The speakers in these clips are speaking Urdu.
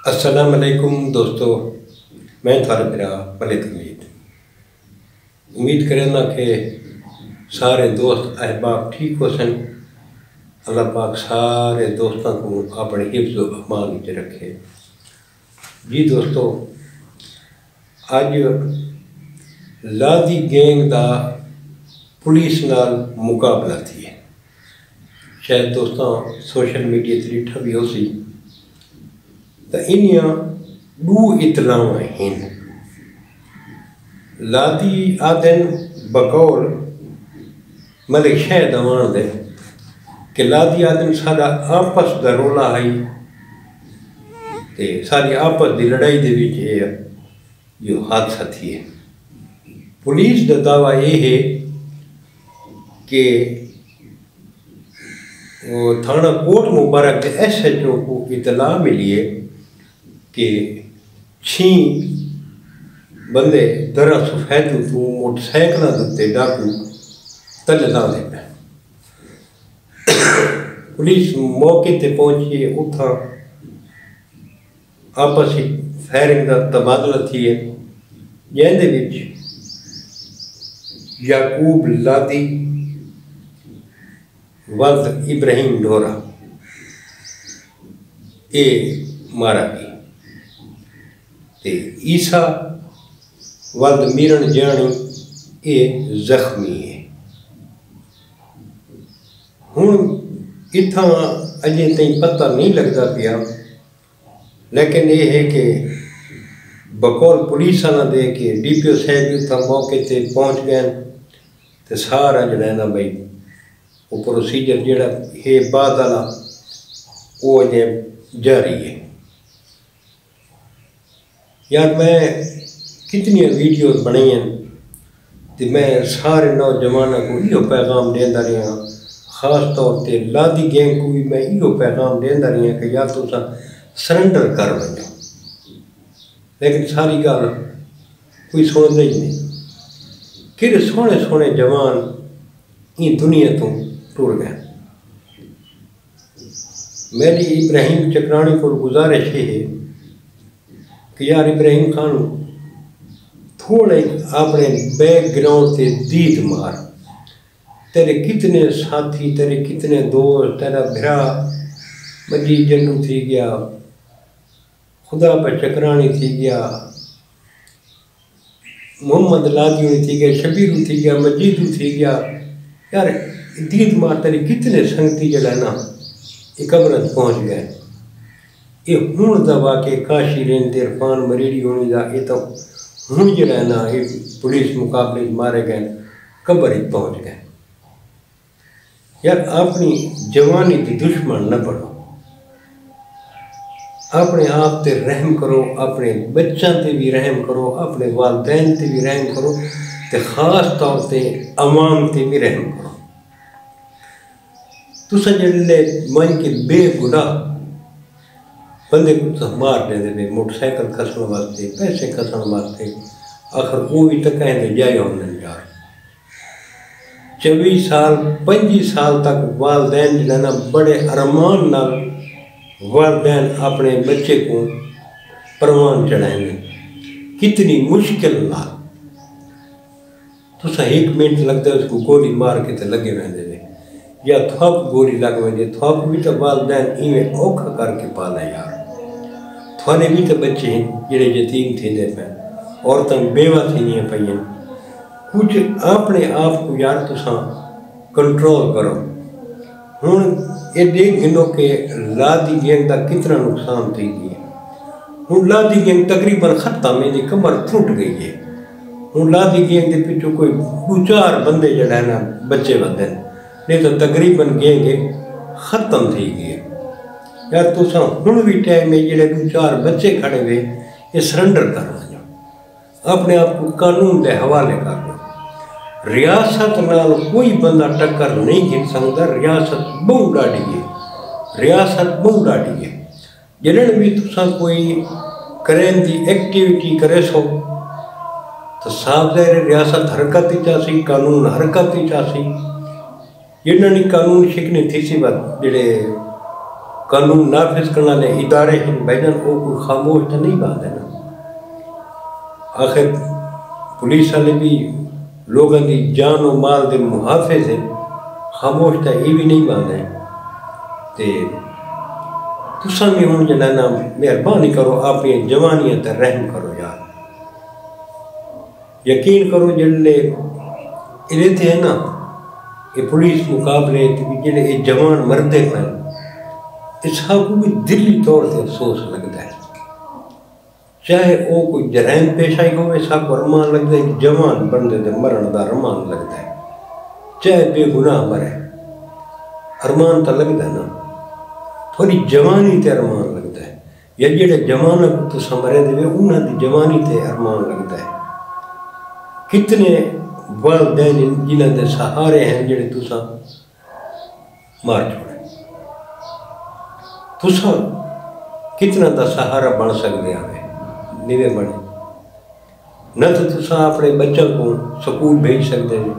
السلام علیکم دوستو، میں تھارے برا ملک امید کرنا کہ سارے دوست احباب ٹھیک ہو سن۔ اللہ پاک سارے دوستوں کو اپنے حفظ و امان وچ رکھے۔ جی دوستو، اج لادی گینگ دا پولیس نال مقابلہ تھی ہے۔ شاید دوستاں سوشل میڈیا تے ڈٹھا بھی ہو سی تو انیاں دو اطلاع ہیں۔ لادی آدن بقول ملک شہد اوان دے کہ لادی آدن سارا آپس دا رولا ہے تے ساری آپس دی لڑائی دے وچ جو حادثہ تھی ہے۔ پولیس دا دعویٰ یہ ہے کہ تھانہ کوٹ مبارک کے ایس ایچ او کو اطلاع ملی ہے کہ 6 بندے درہ سفیدوں تو موٹر سائیکلاں دے ڈاکو تلے دے پہ۔ پولیس موقع تے پہنچی ہے، اتھاں آپسی فائرنگ دا تبادلہ تھی ہے، جہاں دے وچ یعقوب لادی ولد ابراہیم ڈورا اے مارا گئی تے عیسیٰ ولد میرن جانی اے زخمی ہے۔ ہن اتھاں اجے تائیں پتہ نہیں لگتا پیا، لیکن یہ ہے کہ بقول پولیس نہ دے کہ ڈی پی او صاحب اتھاں موقع تے پہنچ گئے تے سارا جڑا ہے نا بھائی وہ پروسیجر جڑا ہے بعد والا وہ اجے جاری ہے۔ یار میں کتنی ویڈیوز بنائی ہیں تو میں سارے نوجوانوں کو یہ پیغام دینا رہا ہوں، خاص طور پہ لادی گینگ کو بھی میں یہ پیغام دینا رہا ہوں کہ یا تو سرنڈر کر ونجو، لیکن ساری گل کوئی سنتا ہی نہیں۔ کہ سونے سونے جوان یہ دنیا تو ٹر گئے۔ میری ابراہیم چکرانی کو گزارش ہے کہ یار ابراہیم خان تھوڑے اپنے بیک گراؤنڈ سے دید مار، تیرے کتنے ساتھی، تیرے کتنے دوست، تیرا بھرا مجید جنو تھی گیا، خدا پہ چکرانی تھی گیا، محمد لادیوں تھی گیا، شبیرو تھی گیا، مجیدو تھی گیا، یار دید مار تیرے کتنے سنگتی جڑا نا یہ قبرت پہنچ گئے۔ یہ ہون دا واقع کاشی رین دیر فان مریڈی ہونی دا یہ تو ہون جڑا ہے نا یہ پولیس مقابلے مارے گئے قبر ہی پہنچ گئے۔ یار اپنی جوانی دی دشمن نہ بڑھو، اپنے آپ تے رحم کرو، اپنے بچوں تے بھی رحم کرو، اپنے والدین تے بھی رحم کرو تے خاص طور تے عوام تے بھی رحم کرو۔ تسا جڑے من کے بے گناہ بندے کو مار دے دے، موٹر سائیکل کھسن واسطے، پیسے کھسن واسطے، آخر وہ بھی تک کہیں دے جائے ہونے یار۔ 24 سال 25 سال تک والدین جانا بڑے ارمان نال والدین اپنے بچے کو پروان چڑھائیں گے، کتنی مشکل نال۔ تو 1 منٹ لگتا ہے اس کو گولی مار کے تے لگے رہنے دے، یا تھوک گولی لگ وجے، تھوک بھی تو والدین ایویں اوکھا کر کے پالا یار۔ تھوڑے بھی تو بچے ہیں جڑے یتیم تھے دے پہ، عورتیں بیوہ تھی نہیں پہ، کچھ اپنے آپ کو یار تساں کنٹرول کرو۔ ہن یہ دیکھ گنو کہ لادی گینگ دا کتنا نقصان تھی گئی ہے۔ ہن لادی گینگ تقریباً ختم ہے، دی کمر ٹوٹ گئی ہے۔ ہن لادی گینگ دے پیچھے کوئی 2-4 بندے جڑا ہے نا بچے بندے، نہیں تو تقریباً گینگ ختم تھی گئی ہے۔ یار تساں ہن بھی ٹائم میں جڑے 2-4 بچے کھڑے ہوئے یہ سرنڈر کر ونجو، اپنے آپ کو قانون دے حوالے کر لو۔ ریاست نال کوئی بندہ ٹکر نہیں گھن سکتا، ریاست بہت ڈاڑی ہے، ریاست بہت ڈاڑی ہے۔ جنہوں بھی تساں کوئی کرین دی ایکٹیویٹی کرے سو تو صاف ظاہر ریاست حرکت ہی چاہسی، قانون حرکت ہی چاہسی۔ جنہوں نے قانون شکنی تھی سی بات جڑے قانون نافذ کرنے والے ادارے ہیں بھائی جان وہ کوئی خاموش تو نہیں بات ہے نا. آخر پولیس والے بھی لوگوں کی جان و مال کے محافظ ہیں, خاموش تو یہ بھی نہیں بات ہے. تساں بھی ہوں جنا نا مہربانی کرو اپنی جوانیاں تے رحم کرو یار. یقین کرو جلے یہ تھے نا یہ پولیس مقابلے جڑے یہ جوان مردے پہ اس کو بھی دلی طور سے افسوس لگتا ہے. چاہے وہ کوئی جرائم پیش آئی ہو اس کو ارمان لگتا ہے, جوان بندے دے مرن دا ارمان لگتا ہے. چاہے بے گناہ مرے ارمان تو لگتا ہے نا, تھوڑی جوانی تے ارمان لگتا ہے. یا جڑے جوان کو تو سمرے دے انہاں دی جوانی تے ارمان لگتا ہے. کتنے والدین جنہاں دے سہارے ہیں جڑے تساں مار چھوڑے. تساں کتنا دا سہارا بن سکتے ہیں نیوے بنے. نہ تو تساں اپنے بچوں کو سکول بھیج سکتے ہیں,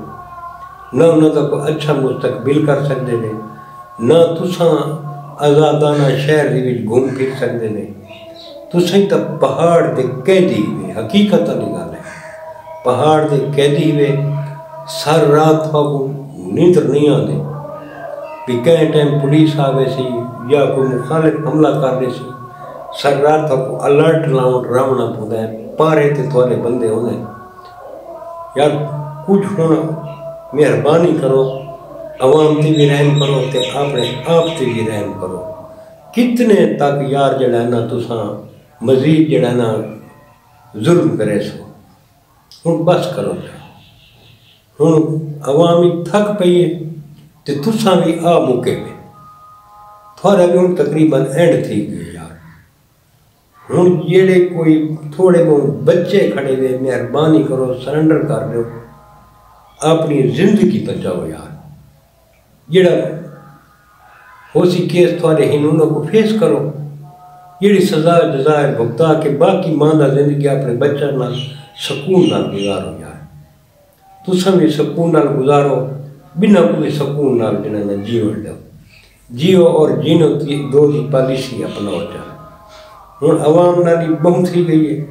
نہ انہوں کا کوئی اچھا مستقبل کر سکتے ہیں, نہ تساں آزادانہ شہر دے وچ گھوم پھر سکتے ہیں. تساں تو پہاڑ دے قیدی ہوئے, حقیقت والی گل ہے, پہاڑ دے قیدی ہوئے. سر رات کو نیندر نہیں آتے بھی کہیں ٹائم پولیس آوے سی یا کوئی مخالف حملہ کر رہے سی. سر رات کو الرٹ لاؤں ڈراؤنا پڑتا ہے, پارے تے تھوڑے بندے ہونے. یار کچھ ہونا مہربانی کرو, عوام تے بھی رحم کرو تے اپنے آپ تے بھی رحم کرو. کتنے تک یار جڑا نا تساں مزید جڑا نا ظلم کرے سو. ہوں بس کرو جا, ہوں عوامی تھک پئی ہے تے تساں بھی آ موقع پہ تھوڑا بھی ہوں تقریباً اینڈ تھی گئی یار. ہوں جڑے کوئی تھوڑے بہت بچے کھڑے ہوئے مہربانی کرو سرنڈر کر لو, اپنی زندگی بچاؤ یار. جڑا ہو سی کیس تھوڑے ہن انہوں کو فیس کرو, جڑی سزا جزائر بھگتا کے باقی ماندہ زندگی اپنے بچوں نال سکون نال گزارو یار. تساں بھی سکون نال گزارو, بنا کوئی سکون نال جنہاں جیو لو. جیو اور جینو دو دی پالیسی اپناؤ جا. ہوں عوام نالی بہت تھی گئی ہے,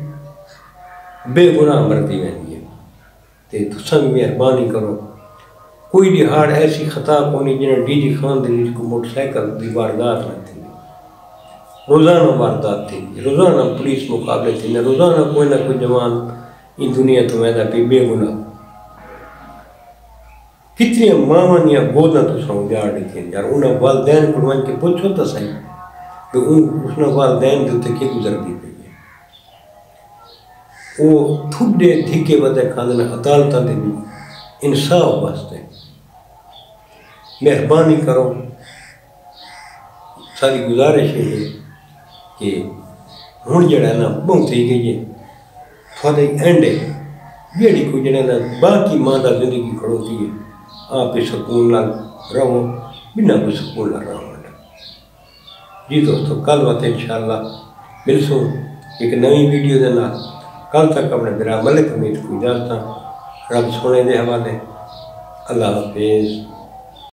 بے گناہ مردی رہی ہے. تے تساں بھی مہربانی کرو, کوئی دہاڑ ایسی خطا کونی جنہیں ڈی جی خان دے کو موٹر سائیکل دی واردات نہ تھی, روزانہ واردات تھی, روزانہ پولیس مقابلے تھی, روزانہ کوئی نہ کوئی جوان ان دنیا تو ویدا پہ بے گناہ. کتنی ماواں دیاں گوداں تساں اجاڑ دیتیاں یار. انہاں والدین کو ون کے پوچھو تو صحیح کہ اس نے والدین دے تے کی گزرتی پئی ہے. وہ تھوڑے دھکے ودے کھاندے عدالتاں دے بھی انصاف واسطے مہربانی کرو. ساری گزارش ہے کہ ہوں جڑا نا بہت تھی گئی ہے, تھوڑے اینڈ ہے جیڑی کوئی جڑا نا باقی ماں دا زندگی کھڑوتی ہے, آپ سکون نال رہو, بنا کوئی سکون نال رہو. جی دوستو کل وقت انشاءاللہ ملسوں ایک نئی ویڈیو دے نال. کل تک اپنے برا ملک امید کو اجازت, رب سونے دے حوالے. اللہ حافظ.